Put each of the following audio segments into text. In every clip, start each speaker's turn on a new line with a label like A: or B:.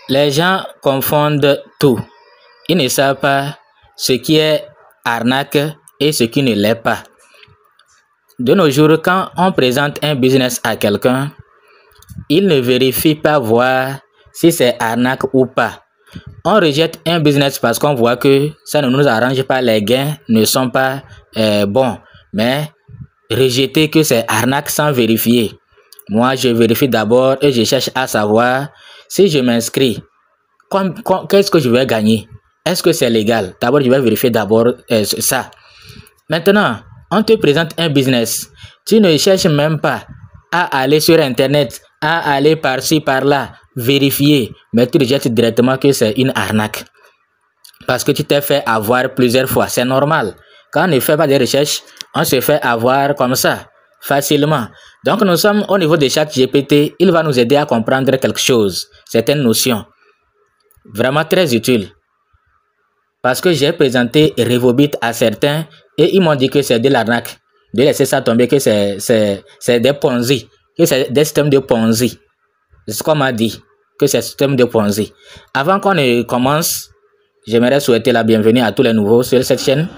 A: Les gens confondent tout. Ils ne savent pas ce qui est arnaque et ce qui ne l'est pas. De nos jours, quand on présente un business à quelqu'un, il ne vérifie pas voir si c'est arnaque ou pas. On rejette un business parce qu'on voit que ça ne nous arrange pas, les gains ne sont pas bons. Mais rejeter que c'est arnaque sans vérifier. Moi, je vérifie d'abord et je cherche à savoir si je m'inscris. Qu'est-ce que je vais gagner? Est-ce que c'est légal? D'abord, je vais vérifier d'abord ça. Maintenant, on te présente un business. Tu ne cherches même pas à aller sur Internet, à aller par-ci, par-là, vérifier. Mais tu rejettes directement que c'est une arnaque. Parce que tu t'es fait avoir plusieurs fois. C'est normal. Quand on ne fait pas de recherches, on se fait avoir comme ça, facilement. Donc, nous sommes au niveau de ChatGPT. Il va nous aider à comprendre quelque chose, certaines notions. Vraiment très utile. Parce que j'ai présenté Revobit à certains et ils m'ont dit que c'est de l'arnaque. De laisser ça tomber, que c'est des Ponzi, que c'est des systèmes de Ponzi. C'est ce qu'on m'a dit, que c'est un système de Ponzi. Avant qu'on ne commence, j'aimerais souhaiter la bienvenue à tous les nouveaux sur cette chaîne.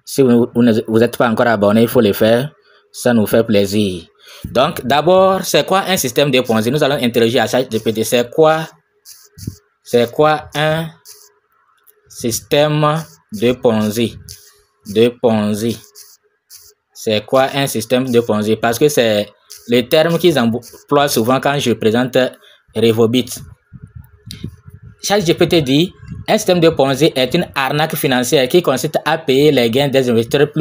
A: Si vous n'êtes pas encore abonné, il faut le faire. Ça nous fait plaisir. Donc, d'abord, c'est quoi un système de Ponzi? Nous allons interroger à ChatGPT. C'est quoi un système de Ponzi? C'est quoi un système de Ponzi? Parce que c'est le terme qu'ils emploient souvent quand je présente Revobit. ChatGPT dit: un système de Ponzi est une arnaque financière qui consiste à payer les gains des investisseurs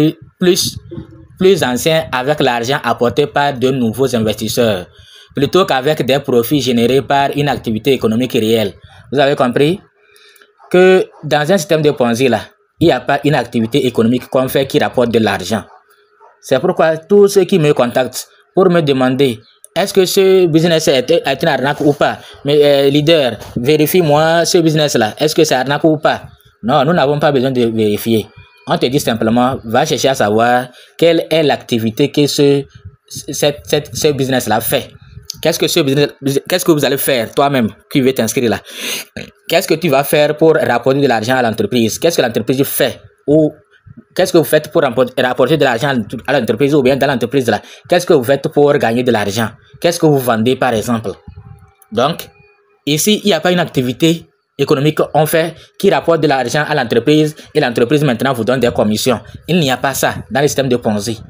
A: plus anciens avec l'argent apporté par de nouveaux investisseurs, plutôt qu'avec des profits générés par une activité économique réelle. Vous avez compris que dans un système de Ponzi, là, il n'y a pas une activité économique qu'on fait qui rapporte de l'argent. C'est pourquoi tous ceux qui me contactent pour me demander est-ce que ce business est une arnaque ou pas, mais leader, vérifie-moi ce business-là, est-ce que c'est arnaque ou pas? Non, nous n'avons pas besoin de vérifier. On te dit simplement, va chercher à savoir quelle est l'activité que ce business-là fait. Qu'est-ce que vous allez faire toi-même qui veut t'inscrire là? Qu'est-ce que tu vas faire pour rapporter de l'argent à l'entreprise? Qu'est-ce que l'entreprise fait? Ou qu'est-ce que vous faites pour rapporter de l'argent à l'entreprise ou bien dans l'entreprise là? Qu'est-ce que vous faites pour gagner de l'argent? Qu'est-ce que vous vendez par exemple? Donc, ici, il n'y a pas une activité économique qu'on fait qui rapporte de l'argent à l'entreprise et l'entreprise maintenant vous donne des commissions. Il n'y a pas ça dans le système de Ponzi.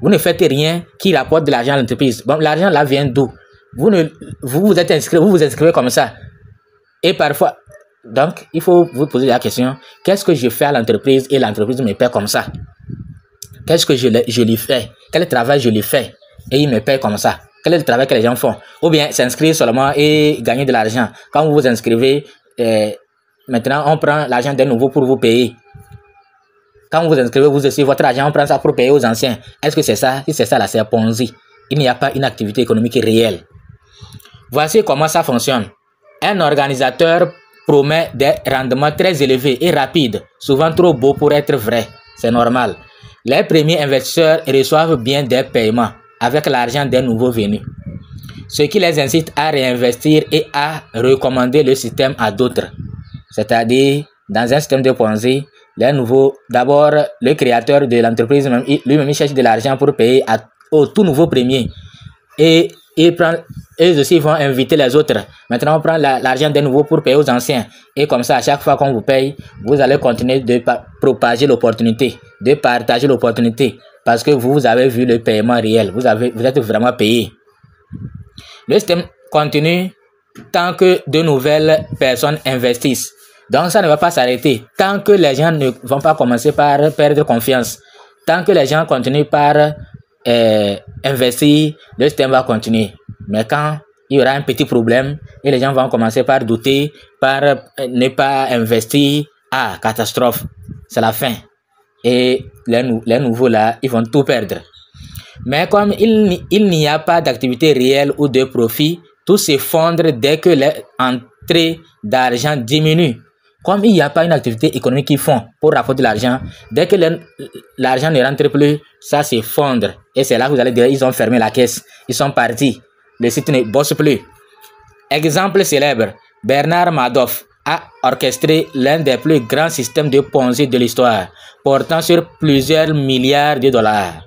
A: Vous ne faites rien qui rapporte de l'argent à l'entreprise. Bon, l'argent là vient d'où? Vous êtes inscrit, vous vous inscrivez comme ça. Et parfois, donc, il faut vous poser la question, qu'est-ce que je fais à l'entreprise et l'entreprise me paie comme ça? Qu'est-ce que je lui fais? Quel travail je lui fais? Et il me paie comme ça. Quel est le travail que les gens font? Ou bien s'inscrire seulement et gagner de l'argent. Quand vous vous inscrivez, maintenant on prend l'argent de nouveau pour vous payer. Quand vous vous inscrivez, vous aussi, votre argent, on prend ça pour payer aux anciens. Est-ce que c'est ça? Si c'est ça, là, c'est un Ponzi. Il n'y a pas une activité économique réelle. Voici comment ça fonctionne. Un organisateur promet des rendements très élevés et rapides, souvent trop beaux pour être vrais. C'est normal. Les premiers investisseurs reçoivent bien des paiements avec l'argent des nouveaux venus, ce qui les incite à réinvestir et à recommander le système à d'autres. C'est-à-dire, dans un système de Ponzi, les nouveaux, d'abord, le créateur de l'entreprise lui-même cherche de l'argent pour payer au tout nouveau premier. Et eux aussi vont inviter les autres. Maintenant, on prend l'argent des nouveaux pour payer aux anciens. Et comme ça, à chaque fois qu'on vous paye, vous allez continuer de propager l'opportunité, de partager l'opportunité. Parce que vous avez vu le paiement réel. Vous êtes vraiment payé. Le système continue tant que de nouvelles personnes investissent. Donc, ça ne va pas s'arrêter. Tant que les gens ne vont pas commencer par perdre confiance. Tant que les gens continuent par investir, le système va continuer. Mais quand il y aura un petit problème et les gens vont commencer par douter, par ne pas investir, catastrophe, c'est la fin. Et les nouveaux là, ils vont tout perdre. Mais comme il n'y a pas d'activité réelle ou de profit, tout s'effondre dès que les entrées d'argent diminuent. Comme il n'y a pas une activité économique qu'ils font pour rapporter de l'argent, dès que l'argent ne rentre plus, ça s'effondre. Et c'est là que vous allez dire, ils ont fermé la caisse, ils sont partis, le site ne bosse plus. Exemple célèbre, Bernard Madoff a orchestré l'un des plus grands systèmes de Ponzi de l'histoire, portant sur plusieurs milliards de dollars.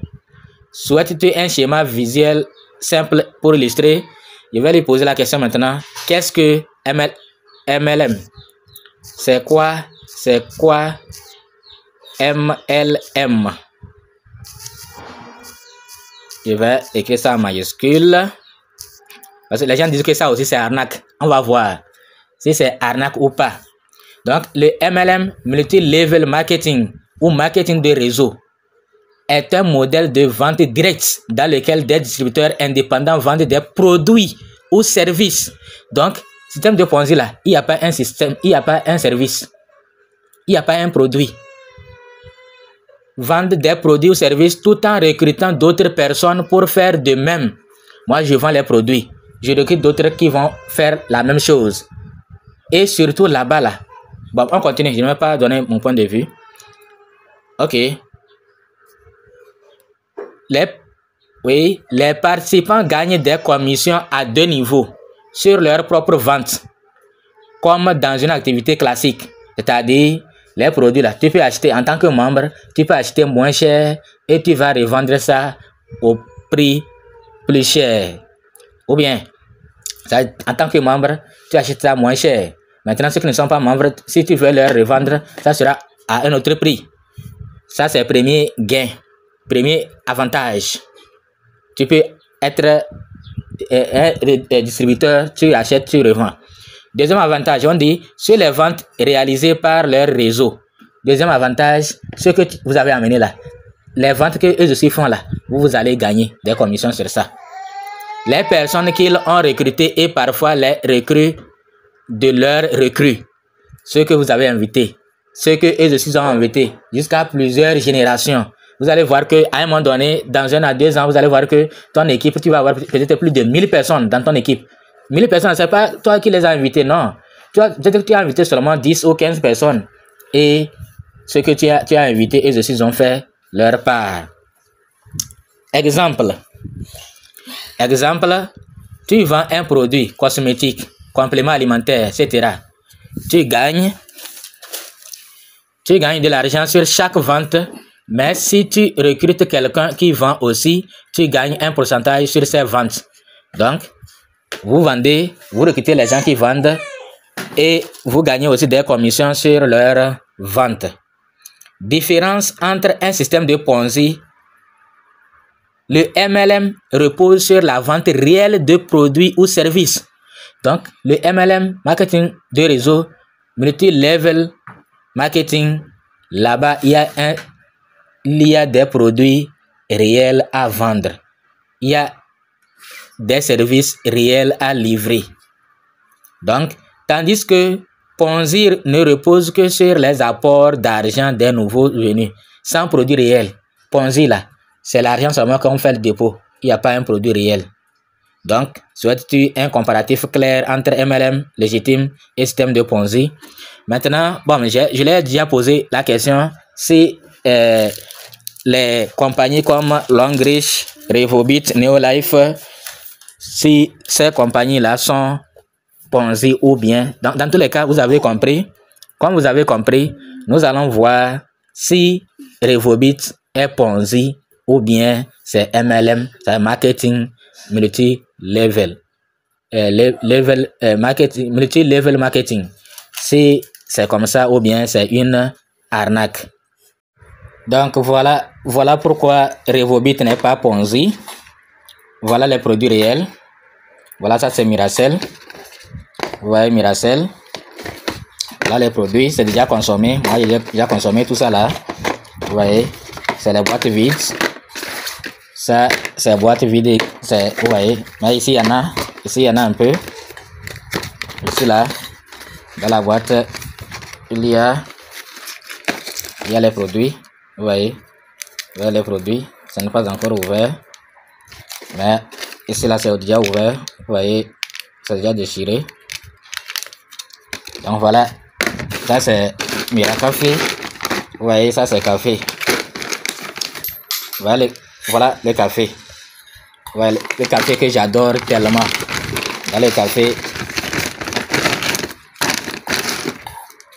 A: Souhaites-tu un schéma visuel simple pour illustrer? Je vais lui poser la question maintenant. Qu'est-ce que MLM? C'est quoi MLM? Je vais écrire ça en majuscule. Parce que les gens disent que ça aussi c'est arnaque. On va voir si c'est arnaque ou pas. Donc, le MLM, Multi-Level Marketing ou marketing de réseau, est un modèle de vente directe dans lequel des distributeurs indépendants vendent des produits ou services. Donc, système de Ponzi là, il n'y a pas un système, il n'y a pas un service, il n'y a pas un produit. Vendre des produits ou services tout en recrutant d'autres personnes pour faire de même. Moi, je vends les produits. Je recrute d'autres qui vont faire la même chose. Et surtout là-bas, là. Bon, on continue. Je ne vais pas donner mon point de vue. Ok. Les participants gagnent des commissions à 2 niveaux sur leur propre vente, comme dans une activité classique. C'est-à-dire, les produits là, tu peux acheter en tant que membre, tu peux acheter moins cher et tu vas revendre ça au prix plus cher. Ou bien, en tant que membre, tu achètes ça moins cher. Maintenant, ceux qui ne sont pas membres, si tu veux leur revendre, ça sera à un autre prix. Ça, c'est le premier gain, premier avantage. Tu peux être un distributeur, tu achètes, tu revends. Deuxième avantage, on dit, sur les ventes réalisées par leur réseau. Deuxième avantage, ce que vous avez amené là, les ventes que eux aussi font là, vous allez gagner des commissions sur ça. Les personnes qu'ils ont recrutées et parfois les recrues de leurs recrues, ceux que vous avez invités, ceux que eux aussi ont invités, jusqu'à plusieurs générations. Vous allez voir qu'à un moment donné, dans 1 à 2 ans, vous allez voir que ton équipe, tu vas avoir peut-être plus de 1000 personnes dans ton équipe. 1000 personnes, ce n'est pas toi qui les as invités, non. Tu as invité seulement 10 ou 15 personnes. Et ceux que tu as invités, eux aussi ont fait leur part. Exemple, tu vends un produit cosmétique, complément alimentaire, etc. Tu gagnes de l'argent sur chaque vente, mais si tu recrutes quelqu'un qui vend aussi, tu gagnes un pourcentage sur ces ventes. Donc, vous vendez, vous recrutez les gens qui vendent et vous gagnez aussi des commissions sur leurs ventes. Différence entre un système de Ponzi. Le MLM repose sur la vente réelle de produits ou services. Donc, le MLM, marketing de réseau, multi-level marketing, là-bas, il y a des produits réels à vendre. Il y a des services réels à livrer. Donc, tandis que Ponzi ne repose que sur les apports d'argent des nouveaux venus, sans produit réel. Ponzi, là, c'est l'argent seulement qu'on fait le dépôt. Il n'y a pas un produit réel. Donc, souhaites-tu un comparatif clair entre MLM légitime et système de Ponzi? Maintenant, bon, je l'ai déjà posé la question si les compagnies comme Longrich, Revobit, Neolife, si ces compagnies-là sont Ponzi ou bien, dans tous les cas, vous avez compris. Comme vous avez compris, nous allons voir si Revobit est Ponzi ou bien c'est MLM, c'est marketing multi-level. Marketing, multi-level marketing. Si c'est comme ça ou bien c'est une arnaque. Donc voilà pourquoi Revobit n'est pas Ponzi. Voilà les produits réels. Voilà, ça c'est Miracel. Vous voyez Miracel. Là les produits, c'est déjà consommé. Moi j'ai déjà consommé tout ça là. Vous voyez, c'est les boîtes vides. Ça c'est boîte vide. Vous voyez, mais ici il y en a un peu. Ici là, dans la boîte, il y a les produits. Vous voyez les produits. Ça n'est pas encore ouvert. Mais ici là c'est déjà ouvert. Vous voyez, c'est déjà déchiré. Donc voilà, ça c'est Miracafé. Vous voyez, ça c'est café. Voilà le café. Voilà le café que j'adore tellement. Voilà le café.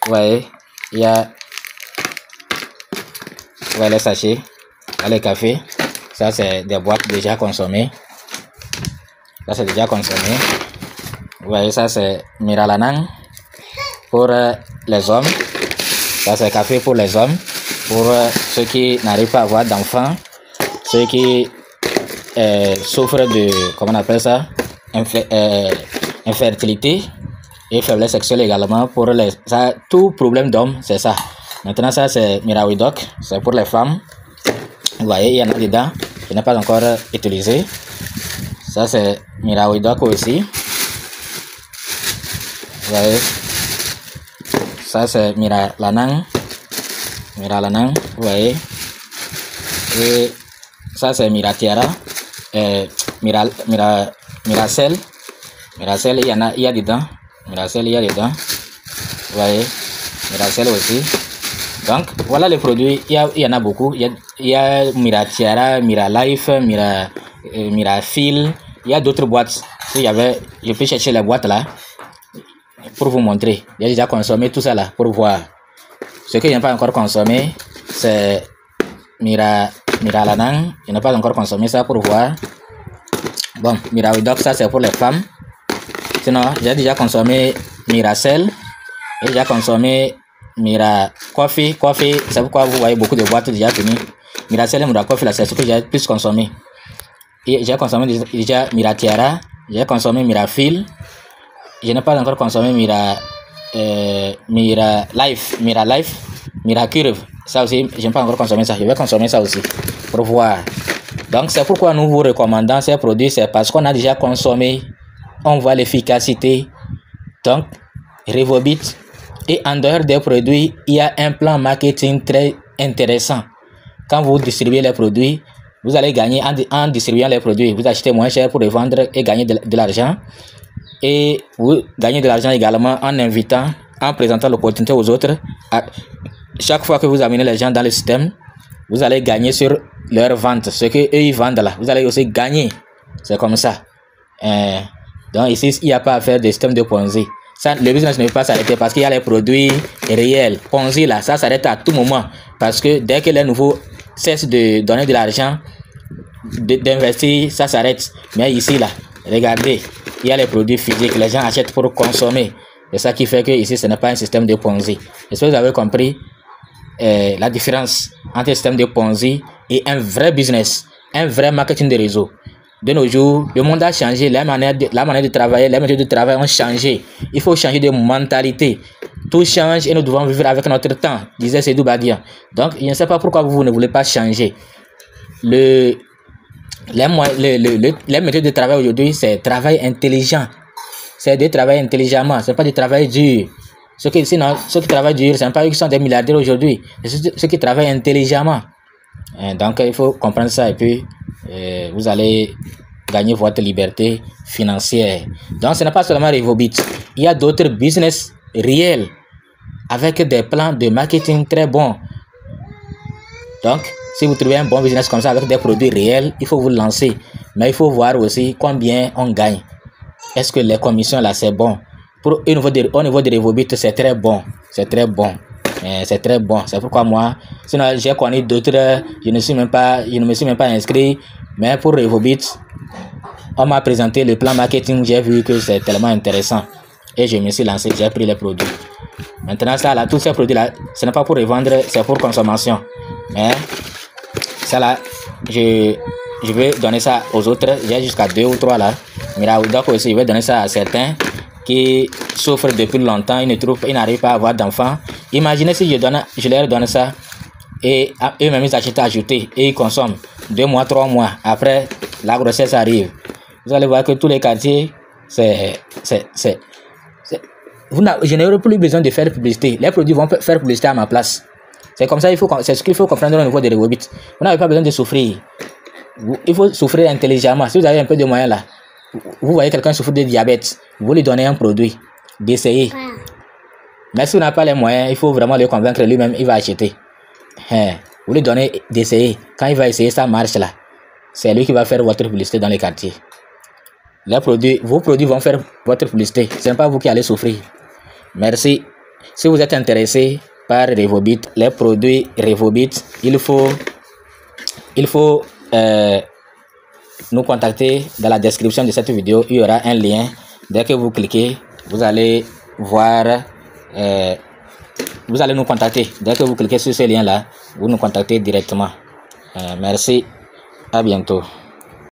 A: Vous voyez, il y a les sachets, les cafés. Ça, c'est des boîtes déjà consommées. Ça, c'est déjà consommé. Vous voyez, ça, c'est Miralanang pour les hommes. Ça, c'est café pour les hommes. Pour ceux qui n'arrivent pas à avoir d'enfants. Ceux qui souffrent de, comment on appelle ça, infertilité et faiblesse sexuelle également. Pour ça, tout problème d'homme, c'est ça. Maintenant, ça, c'est Mirawidoc. C'est pour les femmes. Vous voyez, il y en a dedans. Je n'ai pas encore utilisé. Ça, c'est Mirawidoc aussi. Vous voyez. Ça, c'est Miralanang. Miralanang, vous voyez. Et ça, c'est Miratiara. Miracel. Miracel, il y a dedans. Miracel, il y a dedans. Vous voyez. Miracel aussi. Donc, voilà les produits. Il y en a beaucoup. Il y a Miratiara, Miralife, Mirafil. Il y a d'autres boîtes. Je peux chercher les boîtes là pour vous montrer. J'ai déjà consommé tout ça là pour voir. Ce que je n'ai pas encore consommé, c'est Miralanang. Je n'ai pas encore consommé ça pour voir. Bon, Mirawidoc, ça c'est pour les femmes. Sinon, j'ai déjà consommé Miracel. J'ai déjà consommé Mira Coffee. C'est pourquoi vous voyez beaucoup de boîtes déjà finies. Miracel et Mira Coffee, là, c'est ce que j'ai plus consommé. Et j'ai consommé déjà Miratiara. J'ai consommé Mirafil. Je n'ai pas encore consommé Miralife, Miracurve. Ça aussi, je n'ai pas encore consommé ça. Je vais consommer ça aussi pour voir. Donc, c'est pourquoi nous vous recommandons ces produits. C'est parce qu'on a déjà consommé. On voit l'efficacité. Donc, Revobit. Et en dehors des produits, il y a un plan marketing très intéressant. Quand vous distribuez les produits, vous allez gagner en distribuant les produits. Vous achetez moins cher pour les vendre et gagner de l'argent. Et vous gagnez de l'argent également en invitant, en présentant l'opportunité aux autres. Chaque fois que vous amenez les gens dans le système, vous allez gagner sur leur vente. Ce qu'eux ils vendent là, vous allez aussi gagner. C'est comme ça. Donc ici, il n'y a pas à faire de système de Ponzi. Ça, le business ne peut pas s'arrêter parce qu'il y a les produits réels. Ponzi là, ça s'arrête à tout moment. Parce que dès que les nouveaux cessent de donner de l'argent, d'investir, ça s'arrête. Mais ici là, regardez. Il y a les produits physiques, les gens achètent pour consommer. C'est ça qui fait que ici, ce n'est pas un système de Ponzi. Est-ce que vous avez compris la différence entre un système de Ponzi et un vrai business, un vrai marketing de réseau? De nos jours, le monde a changé, la manière de travailler, les méthodes de travail ont changé. Il faut changer de mentalité. Tout change et nous devons vivre avec notre temps, disait Seydou Badian. Donc, je ne sais pas pourquoi vous ne voulez pas changer. Les méthodes de travail aujourd'hui, c'est travail intelligent. C'est de travailler intelligemment, c'est pas de travail dur. Ceux qui travaillent dur, ce n'est pas eux qui sont des milliardaires aujourd'hui. C'est ceux qui travaillent intelligemment. Donc, il faut comprendre ça et puis vous allez gagner votre liberté financière. Donc, ce n'est pas seulement Revobit. Il y a d'autres business réels avec des plans de marketing très bons. Donc, si vous trouvez un bon business comme ça avec des produits réels, il faut vous lancer. Mais il faut voir aussi combien on gagne. Est-ce que les commissions là, c'est bon? Au niveau de Revobit, c'est très bon. C'est très bon. C'est très bon. C'est pourquoi moi, sinon j'ai connu d'autres, je ne me suis même pas inscrit. Mais pour Revobit, on m'a présenté le plan marketing. J'ai vu que c'est tellement intéressant. Et je me suis lancé, j'ai pris les produits. Maintenant, ça là, tous ces produits là, ce n'est pas pour revendre, c'est pour consommation. Mais ça là, je vais donner ça aux autres. J'ai jusqu'à 2 ou 3 là. Mais là, donc aussi, je vais donner ça à certains qui souffrent depuis longtemps. Ils n'arrivent pas à avoir d'enfants. Imaginez si je leur donne ça et eux-mêmes ils achètent ajouté et ils consomment 2 mois, 3 mois. Après, la grossesse arrive. Vous allez voir que tous les quartiers, je n'aurai plus besoin de faire publicité. Les produits vont faire publicité à ma place. C'est comme ça, c'est ce qu'il faut comprendre au niveau de Revobit. Vous n'avez pas besoin de souffrir. Il faut souffrir intelligemment. Si vous avez un peu de moyens là, vous voyez quelqu'un souffrir de diabète, vous lui donnez un produit, d'essayer. Mais si vous n'avez pas les moyens, il faut vraiment le convaincre lui-même, il va acheter. Vous lui donnez d'essayer. Quand il va essayer, ça marche là. C'est lui qui va faire votre publicité dans les quartiers. Vos produits vont faire votre publicité. Ce n'est pas vous qui allez souffrir. Merci. Si vous êtes intéressé par Revobit, les produits Revobit, il faut nous contacter. Dans la description de cette vidéo, il y aura un lien. Dès que vous cliquez, vous allez voir, vous allez nous contacter. Dès que vous cliquez sur ce lien là, vous nous contactez directement. Merci, à bientôt.